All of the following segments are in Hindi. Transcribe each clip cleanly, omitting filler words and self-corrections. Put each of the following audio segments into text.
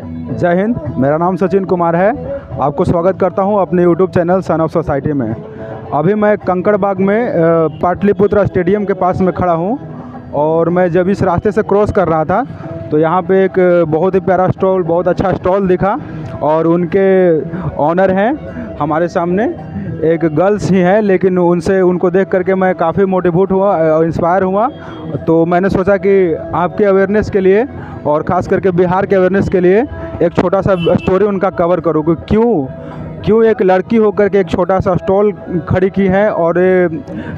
जय हिंद। मेरा नाम सचिन कुमार है। आपको स्वागत करता हूं अपने YouTube channel son of society में। अभी मैं कंकड़बाग में पाटलिपुत्र स्टेडियम के पास में खड़ा हूं और मैं जब इस रास्ते से क्रॉस कर रहा था तो यहां पे एक बहुत ही प्यारा स्टॉल, बहुत अच्छा स्टॉल दिखा और उनके ऑनर हैं हमारे सामने, एक गर्ल्स ही हैं, लेकिन उनको देख करके मैं काफ़ी मोटिवेट हुआ और इंस्पायर हुआ। तो मैंने सोचा कि आपके अवेयरनेस के लिए और ख़ास करके बिहार के अवेयरनेस के लिए एक छोटा सा स्टोरी उनका कवर करूँ कि क्यों एक लड़की होकर के एक छोटा सा स्टॉल खड़ी की है और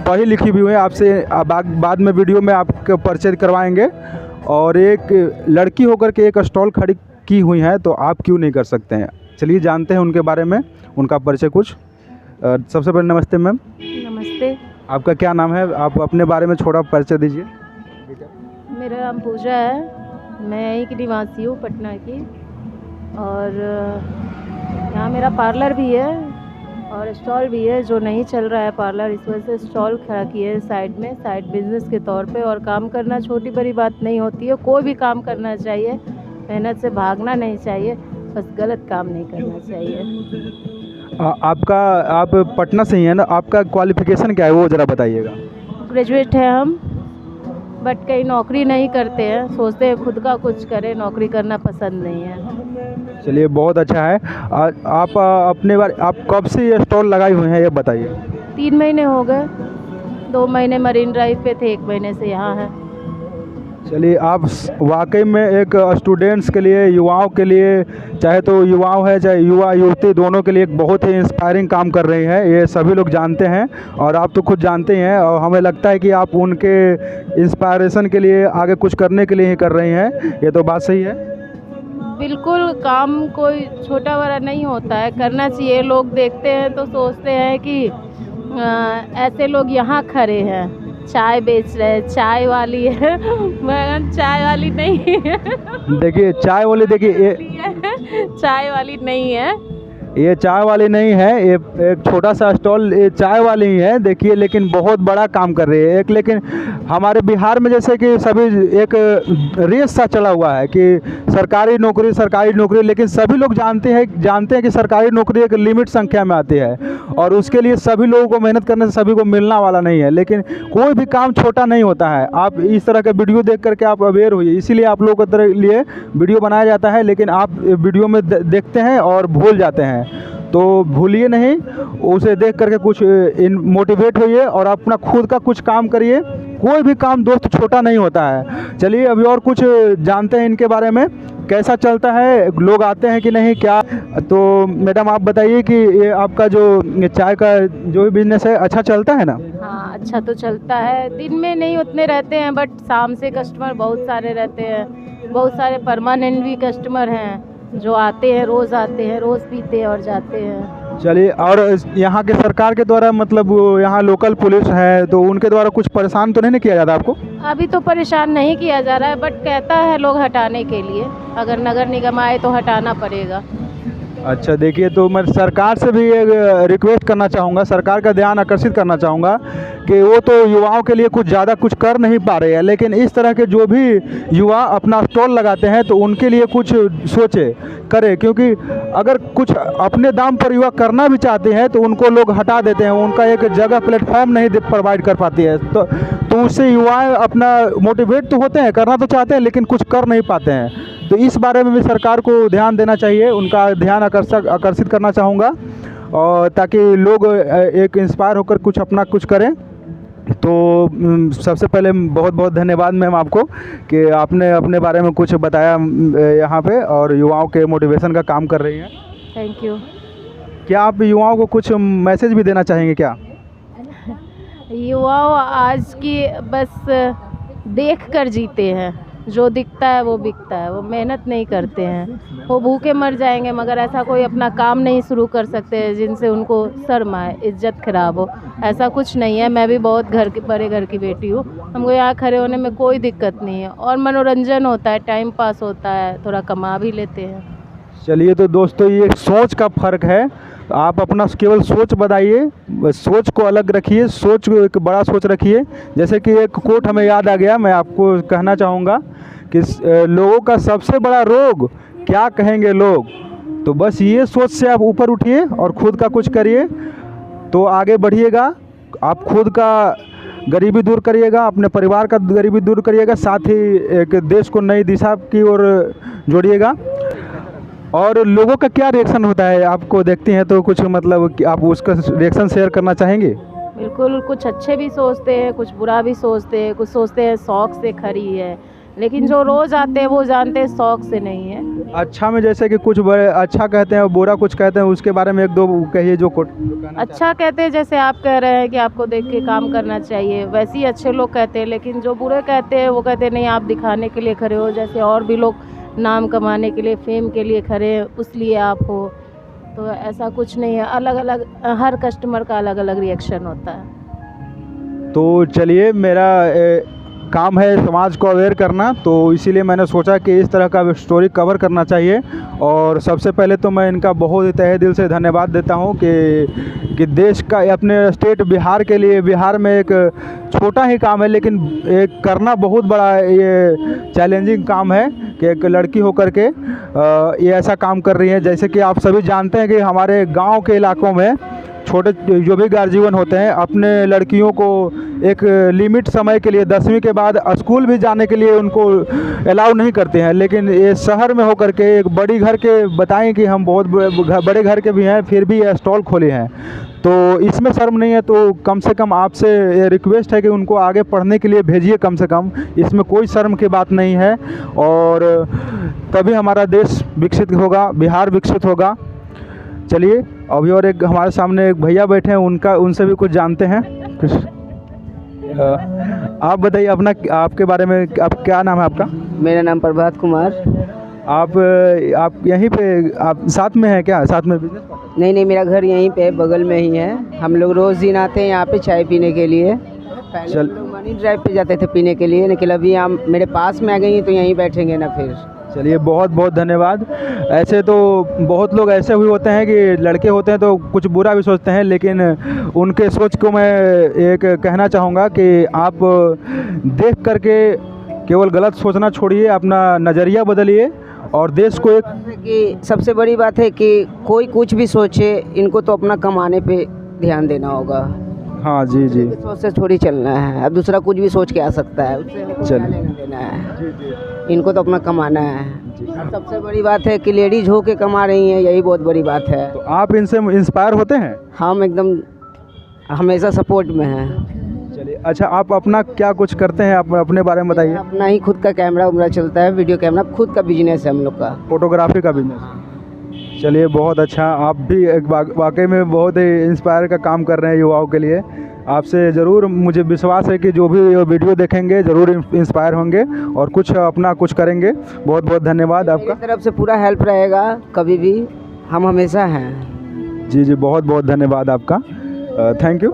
पढ़ी लिखी भी हुई है। आपसे बाद में वीडियो में आपको परिचय करवाएंगे। और एक लड़की होकर के एक स्टॉल खड़ी की हुई है तो आप क्यों नहीं कर सकते हैं। चलिए जानते हैं उनके बारे में, उनका परिचय कुछ। सबसे पहले नमस्ते मैम। नमस्ते। आपका क्या नाम है? आप अपने बारे में थोड़ा परिचय दीजिए। मेरा नाम पूजा है, मैं यहीं की निवासी हूँ, पटना की। और यहाँ मेरा पार्लर भी है और स्टॉल भी है जो नहीं चल रहा है पार्लर, इस वजह से स्टॉल खड़ा किए है साइड में, साइड बिजनेस के तौर पे। और काम करना छोटी बड़ी बात नहीं होती है, कोई भी काम करना चाहिए, मेहनत से भागना नहीं चाहिए, बस गलत काम नहीं करना चाहिए। आप पटना से ही है ना? आपका क्वालिफिकेशन क्या है वो ज़रा बताइएगा। ग्रेजुएट है हम, बट कहीं नौकरी नहीं करते हैं, सोचते हैं खुद का कुछ करें, नौकरी करना पसंद नहीं है। चलिए बहुत अच्छा है। आप आप कब से ये स्टॉल लगाए हुए हैं ये बताइए। 3 महीने हो गए, 2 महीने मरीन ड्राइव पे थे, 1 महीने से यहाँ है। चलिए आप वाकई में एक स्टूडेंट्स के लिए, युवाओं के लिए, चाहे तो युवाओं है चाहे युवा युवती, दोनों के लिए एक बहुत ही इंस्पायरिंग काम कर रही हैं। ये सभी लोग जानते हैं और आप तो खुद जानते ही हैं और हमें लगता है कि आप उनके इंस्पायरेशन के लिए, आगे कुछ करने के लिए ही कर रही हैं। ये तो बात सही है। बिल्कुल, काम कोई छोटा बड़ा नहीं होता है, करना चाहिए। लोग देखते हैं तो सोचते हैं कि ऐसे लोग यहाँ खड़े हैं, चाय बेच रहे हैं, चाय वाली है, मैं चाय वाली नहीं है। देखिए चाय वाली, देखिए चाय वाली नहीं है, ये चाय वाली नहीं है, ये एक छोटा सा स्टॉल ये चाय वाली ही है। देखिए लेकिन बहुत बड़ा काम कर रही है। लेकिन हमारे बिहार में जैसे कि सभी एक रेस सा चला हुआ है कि सरकारी नौकरी, लेकिन सभी लोग जानते हैं कि सरकारी नौकरी एक लिमिट संख्या में आती है और उसके लिए सभी लोगों को मेहनत करने से सभी को मिलना वाला नहीं है। लेकिन कोई भी काम छोटा नहीं होता है। आप इस तरह के वीडियो देख करके आप अवेयर होइए, इसीलिए आप लोगों के लिए वीडियो बनाया जाता है। लेकिन आप वीडियो में देखते हैं और भूल जाते हैं, तो भूलिए नहीं, उसे देख करके कुछ मोटिवेट होइए और अपना खुद का कुछ काम करिए। कोई भी काम दोस्त छोटा नहीं होता है। चलिए अभी और कुछ जानते हैं इनके बारे में, कैसा चलता है, लोग आते हैं कि नहीं क्या। तो मैडम आप बताइए कि ये आपका जो चाय का जो भी बिजनेस है अच्छा चलता है ना? हाँ अच्छा तो चलता है। दिन में नहीं उतने रहते हैं, बट शाम से कस्टमर बहुत सारे रहते हैं। बहुत सारे परमानेंट भी कस्टमर हैं जो आते हैं, रोज़ आते हैं, रोज़ पीते हैं और जाते हैं। चलिए, और यहाँ के सरकार के द्वारा, मतलब यहाँ लोकल पुलिस है तो उनके द्वारा कुछ परेशान तो नहीं ना किया जाता आपको? अभी तो परेशान नहीं किया जा रहा है, बट कहता है लोग हटाने के लिए, अगर नगर निगम आए तो हटाना पड़ेगा। अच्छा देखिए, तो मैं सरकार से भी एक रिक्वेस्ट करना चाहूँगा, सरकार का ध्यान आकर्षित करना चाहूँगा कि वो तो युवाओं के लिए कुछ ज़्यादा कुछ कर नहीं पा रहे हैं, लेकिन इस तरह के जो भी युवा अपना स्टॉल लगाते हैं तो उनके लिए कुछ सोचे, करे। क्योंकि अगर कुछ अपने दाम पर युवा करना भी चाहते हैं तो उनको लोग हटा देते हैं, उनका एक जगह प्लेटफॉर्म नहीं प्रोवाइड कर पाती है। तो उससे युवा अपना मोटिवेट तो होते हैं, करना तो चाहते हैं, लेकिन कुछ कर नहीं पाते हैं। तो इस बारे में भी सरकार को ध्यान देना चाहिए, उनका ध्यान आकर्षित करना चाहूँगा, और ताकि लोग एक इंस्पायर होकर कुछ अपना कुछ करें। तो सबसे पहले बहुत बहुत धन्यवाद मैम आपको कि आपने अपने बारे में कुछ बताया यहाँ पे और युवाओं के मोटिवेशन का काम कर रही हैं। Thank you. क्या आप युवाओं को कुछ मैसेज भी देना चाहेंगे क्या? युवाओं आज की बस देख कर जीते हैं, जो दिखता है वो बिकता है, वो मेहनत नहीं करते हैं, वो भूखे मर जाएंगे मगर ऐसा कोई अपना काम नहीं शुरू कर सकते जिनसे उनको शर्म आए, इज्जत खराब हो। ऐसा कुछ नहीं है। मैं भी बहुत बड़े घर की बेटी हूँ, हमको यहाँ खड़े होने में कोई दिक्कत नहीं है और मनोरंजन होता है, टाइम पास होता है, थोड़ा कमा भी लेते हैं। चलिए, तो दोस्तों ये सोच का फ़र्क है। आप अपना केवल सोच बताइए, सोच को अलग रखिए, सोच को एक बड़ा सोच रखिए। जैसे कि एक कोट हमें याद आ गया, मैं आपको कहना चाहूँगा कि लोगों का सबसे बड़ा रोग क्या कहेंगे लोग। तो बस ये सोच से आप ऊपर उठिए और ख़ुद का कुछ करिए तो आगे बढ़िएगा। आप खुद का गरीबी दूर करिएगा, अपने परिवार का गरीबी दूर करिएगा, साथ ही एक देश को नई दिशा की ओर जोड़िएगा। और लोगों का क्या रिएक्शन होता है आपको देखती हैं तो कुछ मतलब कि आप उसका रिएक्शन शेयर करना चाहेंगे? बिल्कुल, कुछ अच्छे भी सोचते हैं, कुछ बुरा भी सोचते हैं, कुछ सोचते हैं शौक से खरी है, लेकिन जो रोज़ आते हैं वो जानते हैं शौक से नहीं है। अच्छा में जैसे कि कुछ बड़े अच्छा कहते हैं और बुरा कुछ कहते हैं, उसके बारे में एक दो कहिए जो अच्छा कहते हैं जैसे आप कह रहे हैं कि आपको देख के काम करना चाहिए, वैसे ही अच्छे लोग कहते हैं। लेकिन जो बुरे कहते हैं वो कहते हैं नहीं आप दिखाने के लिए खड़े हो, जैसे और भी लोग नाम कमाने के लिए, फेम के लिए खड़े हैं, उसलिए आप हो। तो ऐसा कुछ नहीं है, अलग अलग हर कस्टमर का अलग अलग रिएक्शन होता है। तो चलिए, मेरा काम है समाज को अवेयर करना, तो इसीलिए मैंने सोचा कि इस तरह का स्टोरी कवर करना चाहिए। और सबसे पहले तो मैं इनका बहुत ही तहे दिल से धन्यवाद देता हूं कि देश का, अपने स्टेट बिहार के लिए, बिहार में एक छोटा ही काम है लेकिन एक करना बहुत बड़ा ये चैलेंजिंग काम है कि एक लड़की होकर के ये ऐसा काम कर रही है। जैसे कि आप सभी जानते हैं कि हमारे गाँव के इलाकों में छोटे जो भी गार्जियन होते हैं अपने लड़कियों को एक लिमिट समय के लिए 10वीं के बाद स्कूल भी जाने के लिए उनको अलाउ नहीं करते हैं। लेकिन ये शहर में होकर के एक बड़ी घर के बताएं कि हम बहुत बड़े घर के भी हैं, फिर भी ये स्टॉल खोले हैं, तो इसमें शर्म नहीं है। तो कम से कम आपसे ये रिक्वेस्ट है कि उनको आगे पढ़ने के लिए भेजिए, कम से कम इसमें कोई शर्म की बात नहीं है। और तभी हमारा देश विकसित होगा, बिहार विकसित होगा। चलिए, अभी और एक हमारे सामने एक भैया बैठे हैं, उनसे भी कुछ जानते हैं। आप बताइए अपना, आपके बारे में, आप क्या नाम है आपका? मेरा नाम प्रभात कुमार। आप यहीं पे आप साथ में हैं क्या? साथ में बिजनेस? नहीं, मेरा घर यहीं पे बगल में ही है। हम लोग रोज़ दिन आते हैं यहाँ पे चाय पीने के लिए। पहले हम लोग मनी ड्राइव पे जाते थे पीने के लिए, लेकिन अभी हम मेरे पास में आ गई हैं तो यहीं बैठेंगे ना फिर। चलिए, बहुत बहुत धन्यवाद। ऐसे तो बहुत लोग ऐसे हुए होते हैं कि लड़के होते हैं तो कुछ बुरा भी सोचते हैं, लेकिन उनके सोच को मैं एक कहना चाहूँगा कि आप देख करके केवल गलत सोचना छोड़िए, अपना नज़रिया बदलिए और देश को एक कि सबसे बड़ी बात है कि कोई कुछ भी सोचे, इनको तो अपना कमाने पे ध्यान देना होगा। हाँ जी जी, सोच से थोड़ी चलना है। अब दूसरा कुछ भी सोच के आ सकता है, उससे हमको क्या लेना देना है। इनको तो अपना कमाना है। और सबसे बड़ी बात है कि लेडीज हो के कमा रही हैं, यही बहुत बड़ी बात है। तो आप इनसे इंस्पायर होते हैं? हम एकदम हमेशा सपोर्ट में हैं। चलिए, अच्छा आप अपना क्या कुछ करते हैं, आप अपने बारे में बताइए। अपना ही खुद का कैमरा उमरा चलता है, वीडियो कैमरा, खुद का बिजनेस है हम लोग का, फोटोग्राफी का बिजनेस। चलिए, बहुत अच्छा। आप भी एक वाकई में बहुत ही इंस्पायर का काम कर रहे हैं युवाओं के लिए। आपसे ज़रूर मुझे विश्वास है कि जो भी वीडियो देखेंगे ज़रूर इंस्पायर होंगे और कुछ अपना कुछ करेंगे। बहुत बहुत धन्यवाद आपका। मेरी तरफ से पूरा हेल्प रहेगा, कभी भी हम हमेशा हैं। जी जी, बहुत बहुत धन्यवाद आपका। Thank you.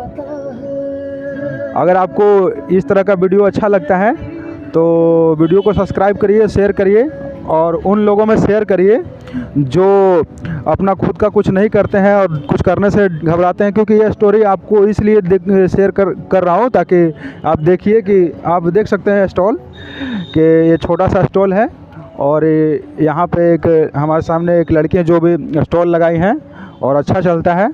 अगर आपको इस तरह का वीडियो अच्छा लगता है तो वीडियो को सब्सक्राइब करिए, शेयर करिए और उन लोगों में शेयर करिए जो अपना खुद का कुछ नहीं करते हैं और कुछ करने से घबराते हैं। क्योंकि यह स्टोरी आपको इसलिए शेयर कर रहा हूँ ताकि आप देखिए कि आप देख सकते हैं स्टॉल कि ये छोटा सा स्टॉल है और यहाँ पे एक हमारे सामने एक लड़की है जो भी स्टॉल लगाई हैं और अच्छा चलता है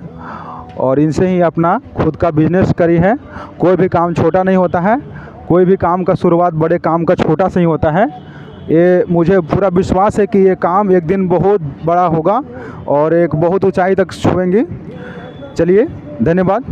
और इनसे ही अपना खुद का बिजनेस करी है। कोई भी काम छोटा नहीं होता है, कोई भी काम का शुरुआत बड़े काम का छोटा से ही होता है। ये मुझे पूरा विश्वास है कि ये काम एक दिन बहुत बड़ा होगा और एक बहुत ऊंचाई तक छुएंगी। चलिए, धन्यवाद।